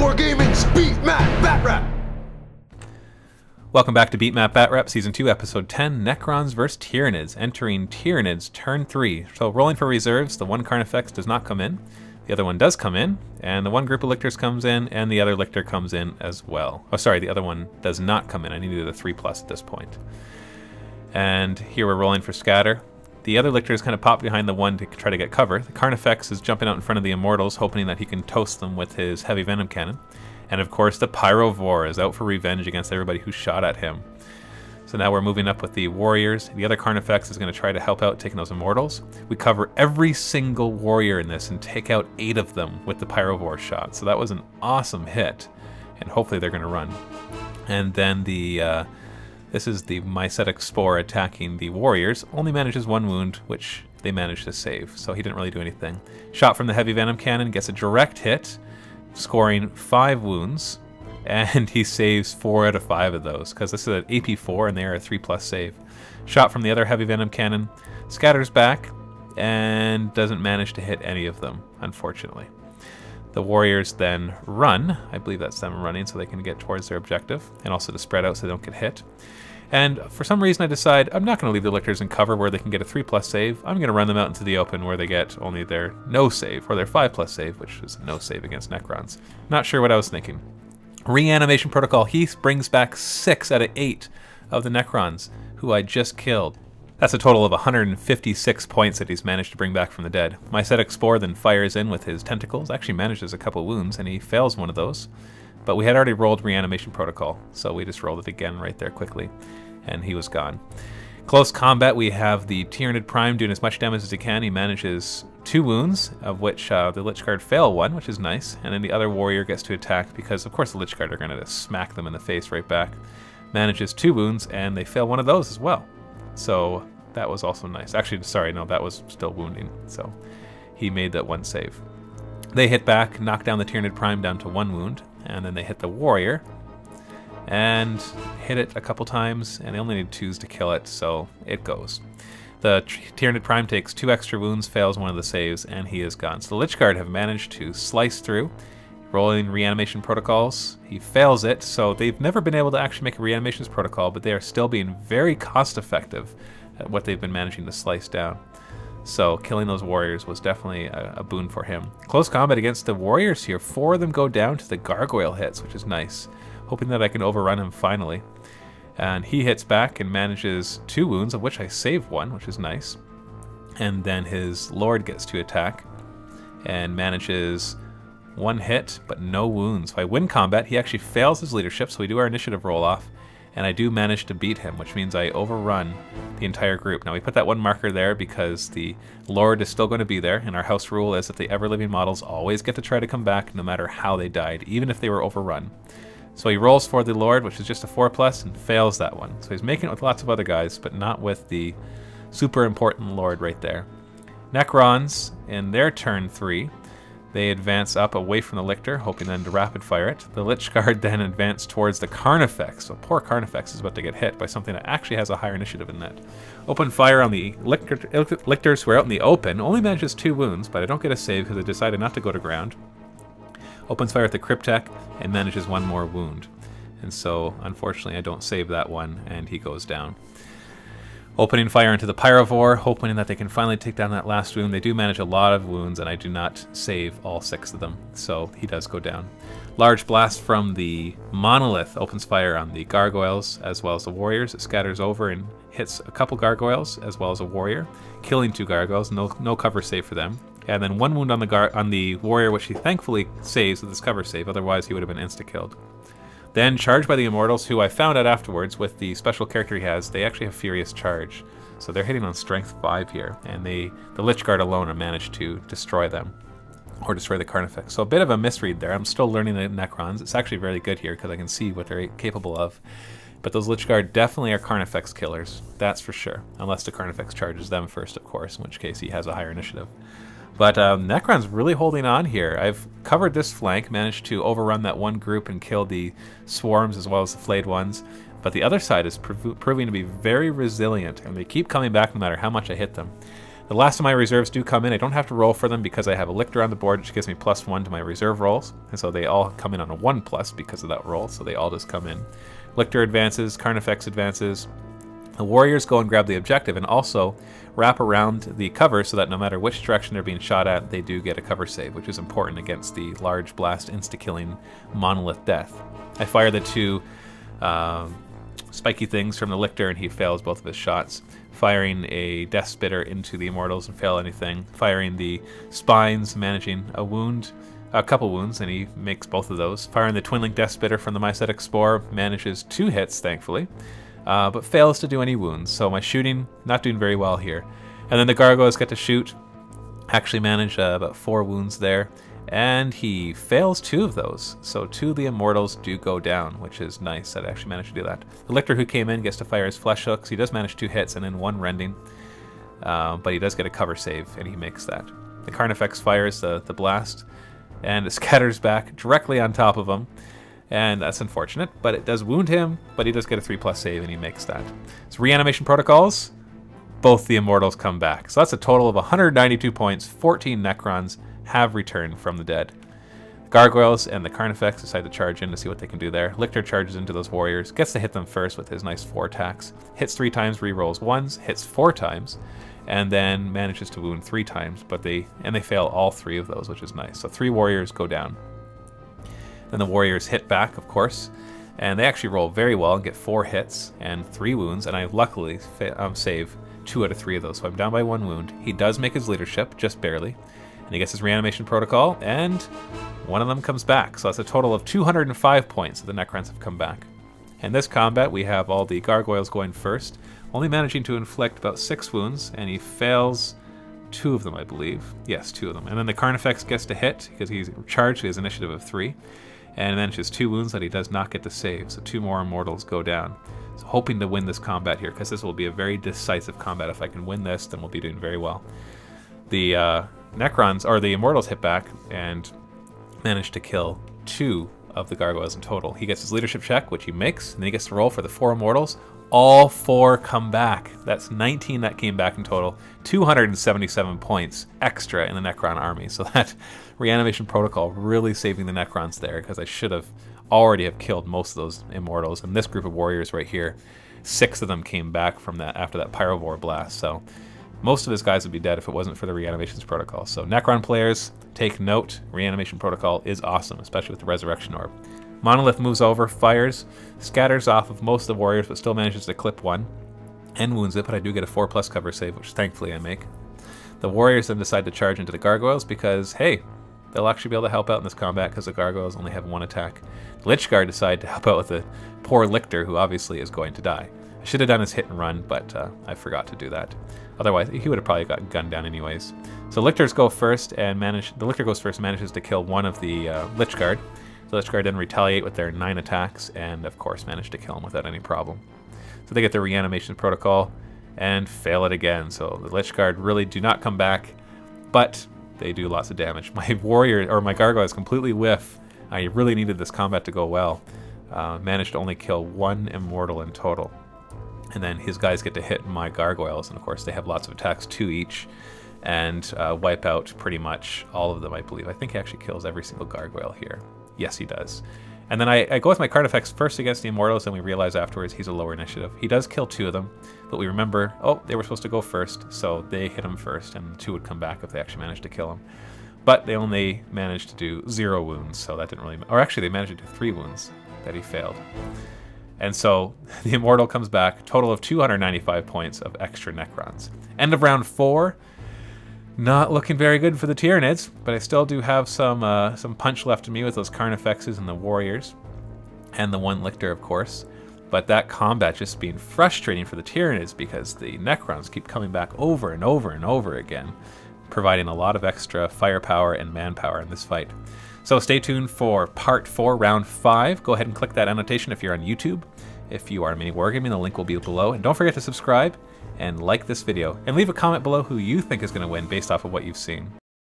MiniWarGaming's Beat Map Batrep! Welcome back to Beat Map Batrep, Season 2, Episode 10, Necrons vs. Tyranids. Entering Tyranids, turn 3. So rolling for reserves, the one Carnifex does not come in. The other one does come in, and the one group of lictors comes in, and the other lictor comes in as well. Oh, sorry, the other one does not come in. I needed a 3+ at this point. And here we're rolling for scatter. The other lictors kind of pop behind the one to try to get cover. The Carnifex is jumping out in front of the Immortals, hoping that he can toast them with his heavy venom cannon. And of course, the Pyrovore is out for revenge against everybody who shot at him. So now we're moving up with the Warriors. The other Carnifex is going to try to help out taking those Immortals. We cover every single Warrior in this and take out 8 of them with the Pyrovore shot. So that was an awesome hit. And hopefully they're going to run. And then the... this is the Mycetic Spore attacking the Warriors. Only manages 1 wound, which they managed to save, so he didn't really do anything. Shot from the Heavy Venom Cannon, gets a direct hit, scoring 5 wounds, and he saves 4 out of 5 of those, because this is an AP4 and they are a 3+ save. Shot from the other Heavy Venom Cannon, scatters back, and doesn't manage to hit any of them, unfortunately. The Warriors then run. I believe that's them running so they can get towards their objective, and also to spread out so they don't get hit. And for some reason I decide I'm not going to leave the lictors in cover where they can get a 3+ save. I'm going to run them out into the open where they get only their no save, or their 5+ save, which is no save against Necrons. Not sure what I was thinking. Reanimation Protocol. He brings back 6 out of 8 of the Necrons, who I just killed. That's a total of 156 points that he's managed to bring back from the dead. Mycetic Spore then fires in with his tentacles, actually manages a couple wounds, and he fails one of those. But we had already rolled Reanimation Protocol, so we just rolled it again right there quickly, and he was gone. Close combat, we have the Tyranid Prime doing as much damage as he can. He manages 2 wounds, of which the Lich Guard fail 1, which is nice, and then the other Warrior gets to attack because, of course, the Lich Guard are going to smack them in the face right back. Manages 2 wounds, and they fail 1 of those as well. So that was also nice. Actually, sorry, no, that was still wounding. So he made that 1 save. They hit back, knock down the Tyranid Prime down to 1 wound, and then they hit the Warrior and hit it a couple times, and they only need 2s to kill it, so it goes. The Tyranid Prime takes 2 extra wounds, fails 1 of the saves, and he is gone. So the Lich Guard have managed to slice through, rolling reanimation protocols. He fails it, so they've never been able to actually make a reanimations protocol, but they are still being very cost effective at what they've been managing to slice down. So killing those Warriors was definitely a boon for him. Close combat against the Warriors here. 4 of them go down to the Gargoyle hits, which is nice. Hoping that I can overrun him finally. And he hits back and manages 2 wounds, of which I save 1, which is nice. And then his Lord gets to attack and manages 1 hit, but no wounds. If I win combat, he actually fails his leadership, so we do our initiative roll-off, and I do manage to beat him, which means I overrun the entire group. Now we put that 1 marker there because the Lord is still going to be there, and our house rule is that the ever-living models always get to try to come back no matter how they died, even if they were overrun. So he rolls for the Lord, which is just a 4+, and fails that one. So he's making it with lots of other guys, but not with the super important Lord right there. Necrons, in their turn 3, they advance up away from the Lictor, hoping then to rapid fire it. The Lich Guard then advance towards the Carnifex. So poor Carnifex is about to get hit by something that actually has a higher initiative in that. Open fire on the Lictors who are out in the open. Only manages 2 wounds, but I don't get a save because I decided not to go to ground. Opens fire at the Cryptek and manages 1 more wound. And so, unfortunately, I don't save that one, and he goes down. Opening fire into the Pyrovore, hoping that they can finally take down that last wound. They do manage a lot of wounds, and I do not save all 6 of them, so he does go down. Large blast from the Monolith opens fire on the Gargoyles as well as the Warriors. It scatters over and hits a couple Gargoyles as well as a Warrior, killing 2 Gargoyles. No cover save for them. And then 1 wound on the Warrior, which he thankfully saves with his cover save, otherwise he would have been insta-killed. Then charged by the Immortals, who I found out afterwards with the special character he has, they actually have Furious Charge. So they're hitting on Strength 5 here, and the Lich Guard alone have managed to destroy them, or destroy the Carnifex. So a bit of a misread there. I'm still learning the Necrons. It's actually very good here because I can see what they're capable of. But those Lich Guard definitely are Carnifex killers, that's for sure. Unless the Carnifex charges them first, of course, in which case he has a higher initiative. But Necron's really holding on here. I've covered this flank, managed to overrun that 1 group and kill the swarms as well as the flayed ones. But the other side is proving to be very resilient, and they keep coming back no matter how much I hit them. The last of my reserves do come in. I don't have to roll for them because I have a Lictor on the board, which gives me +1 to my reserve rolls. And so they all come in on a 1+ because of that roll, so they all just come in. Lictor advances, Carnifex advances. The Warriors go and grab the objective and also wrap around the cover so that no matter which direction they're being shot at, they do get a cover save, which is important against the large blast insta-killing monolith death. I fire the 2 spiky things from the Lictor and he fails both of his shots. Firing a Death Spitter into the Immortals and fail anything. Firing the Spines, managing a couple wounds, and he makes both of those. Firing the Twin Link Death Spitter from the Mycetic Spore, manages 2 hits, thankfully, but fails to do any wounds. So my shooting, not doing very well here. And then the Gargoyles get to shoot, actually manage about 4 wounds there, and he fails 2 of those. So 2 of the Immortals do go down, which is nice that I actually managed to do that. The Lictor who came in gets to fire his Flesh Hooks. He does manage 2 hits and then 1 rending, but he does get a cover save, and he makes that. The Carnifex fires the blast, and it scatters back directly on top of him, and that's unfortunate, but it does wound him, but he does get a 3+ save, and he makes that. So reanimation protocols, both the Immortals come back. So that's a total of 192 points, 14 Necrons have returned from the dead. The Gargoyles and the Carnifex decide to charge in to see what they can do there. Lictor charges into those Warriors, gets to hit them first with his nice 4 attacks, hits 3 times, rerolls 1s, hits 4 times, and then manages to wound 3 times, but they fail all 3 of those, which is nice. So 3 Warriors go down. Then the Warriors hit back, of course, and they actually roll very well and get 4 hits and 3 wounds, and I luckily save 2 out of 3 of those, so I'm down by 1 wound. He does make his leadership, just barely, and he gets his reanimation protocol, and one of them comes back. So that's a total of 205 points that the Necrons have come back. In this combat, we have all the Gargoyles going first, only managing to inflict about 6 wounds, and he fails 2 of them, I believe. Yes, 2 of them. And then the Carnifex gets to hit, because he's charged, he has initiative of 3, and manages 2 wounds that he does not get to save, so 2 more Immortals go down. So hoping to win this combat here, because this will be a very decisive combat. If I can win this, then we'll be doing very well. The Necrons, or the Immortals, hit back and manage to kill 2 of the Gargoyles in total. He gets his leadership check, which he makes, and then he gets to roll for the 4 Immortals. All 4 come back. That's 19 that came back in total. 277 points extra in the Necron army. So that reanimation protocol really saving the Necrons there, because I should have already have killed most of those Immortals. And this group of Warriors right here, 6 of them came back from that after that Pyrovore blast. So most of his guys would be dead if it wasn't for the reanimations protocol. So Necron players, take note, reanimation protocol is awesome, especially with the Resurrection Orb. Monolith moves over, fires, scatters off of most of the Warriors, but still manages to clip 1 and wounds it, but I do get a 4+ cover save, which thankfully I make. The Warriors then decide to charge into the Gargoyles because, hey, they'll actually be able to help out in this combat because the Gargoyles only have 1 attack. The Lich Guard decide to help out with the poor Lictor, who obviously is going to die. I should have done his hit and run, but I forgot to do that. Otherwise, he would have probably got gunned down anyways. So Lictors go first, and the Lictor goes first and manages to kill 1 of the Lich Guard. The Lich Guard then retaliate with their 9 attacks, and of course manage to kill him without any problem. So they get their reanimation protocol and fail it again. So the Lich Guard really do not come back, but they do lots of damage. My Warrior, or my Gargoyles, completely whiff. I really needed this combat to go well. Managed to only kill 1 Immortal in total. And then his guys get to hit my Gargoyles, and of course they have lots of attacks, 2 each, and wipe out pretty much all of them, I believe. I think he actually kills every single Gargoyle here. Yes, he does. And then I go with my Carnifex first against the Immortals, and we realize afterwards he's a lower initiative. He does kill 2 of them, but we remember, oh, they were supposed to go first, so they hit him first, and 2 would come back if they actually managed to kill him. But they only managed to do 0 wounds, so that didn't really... Or actually, they managed to do 3 wounds that he failed. And so the Immortal comes back, total of 295 points of extra Necrons. End of round 4. Not looking very good for the Tyranids, but I still do have some punch left in me with those Carnifexes and the Warriors, and the 1 Lictor, of course. But that combat just being frustrating for the Tyranids because the Necrons keep coming back over and over and over again, providing a lot of extra firepower and manpower in this fight. So stay tuned for part 4, round 5. Go ahead and click that annotation if you're on YouTube. If you are MiniWarGaming, the link will be below. And don't forget to subscribe and like this video. And leave a comment below who you think is going to win based off of what you've seen.